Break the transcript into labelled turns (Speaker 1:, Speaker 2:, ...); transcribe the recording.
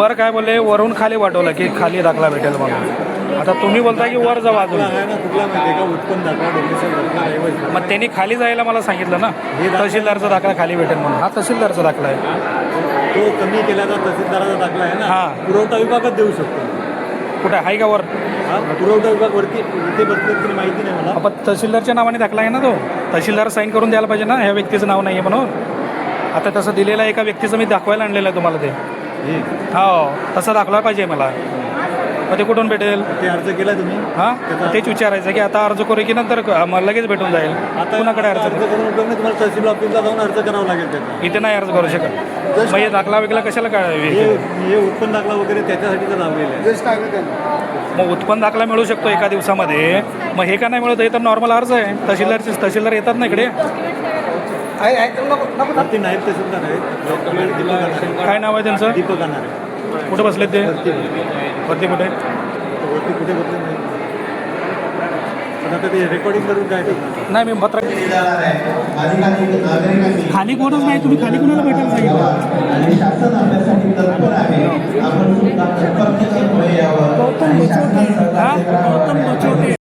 Speaker 1: वर काय बोलले, वरून खाली पाठवलं की खाली दाखला भेटेल म्हणून. आता तुम्ही बोलताय की वर जावा अजून.
Speaker 2: आहे ना कुठला माहिती आहे का, उत्पन्न दाखला डोमेसाईल दाखला रहिवासी.
Speaker 1: मग त्यांनी खाली जायला मला सांगितलं ना, तहसीलदारचा दाखला खाली भेटेल म्हणून. हा तहसीलदारचा दाखला आहे.
Speaker 2: तो कमी केल्याचा तहसीलदाराचा दाखला आहे ना,
Speaker 1: हां.
Speaker 2: पुरवठा विभागच देऊ शकतो.
Speaker 1: कुठे आहे का वर?
Speaker 2: हा पुरवठा विभाग वरती इथे बसले तरी माहिती नाही मला.
Speaker 1: आपण तहसीलदारच्या नावाने दाखला आहे ना तो. तहसीलदार साईन करून द्यायला पाहिजे ना, ह्या व्यक्तीचं नाव नाही आहे म्हणून. आता तसं दिलेलं आहे, एका व्यक्तीचं मी दाखवायला आणलेलं आहे तुम्हाला ते. हो तसं दाखला पाहिजे मला. मग ते कुठून भेटेल?
Speaker 2: ते अर्ज केला तुम्ही?
Speaker 1: हां तेच विचारायचं की आता अर्ज करू की नंतर लगेच भेटून जाईल.
Speaker 2: आता
Speaker 1: कुणाकडे अर्ज
Speaker 2: अर्ज करून उपयोग नाही, तुम्हाला तहसील ऑफिसला जाऊन अर्ज करावा लागेल त्याचा.
Speaker 1: इथे नाही अर्ज करू शकत. मग हे दाखला वेगळा कशाला काय?
Speaker 2: हे उत्पन्न दाखला वगैरे त्याच्यासाठी तर लावलेलं आहे.
Speaker 1: मग उत्पन्न दाखला मिळू शकतो एका दिवसामध्ये, मग हे का नाही मिळत? हे तर नॉर्मल अर्ज आहे. तहसीलदार येतात ना इकडे.
Speaker 2: वरती नाहीत तहसीलदार आहेत, डॉक्टर दीपक अनारे.
Speaker 1: काय नाव आहे त्यांचं?
Speaker 2: दीपक अनारे.
Speaker 1: कुठे बसले ते? वरती कुठे?
Speaker 2: वरती कुठे बसले नाही. पण आता ते रेकॉर्डिंग करून काय करणार?
Speaker 1: नाही मी पत्र खाली कोणच नाही. तुम्ही खाली कोणाला भेटायला सांगितलं?
Speaker 3: आणि शासन आपल्यासाठी तत्पर आहे. आपण सुद्धा तत्परतेने पुढे यावं आणि शासनाला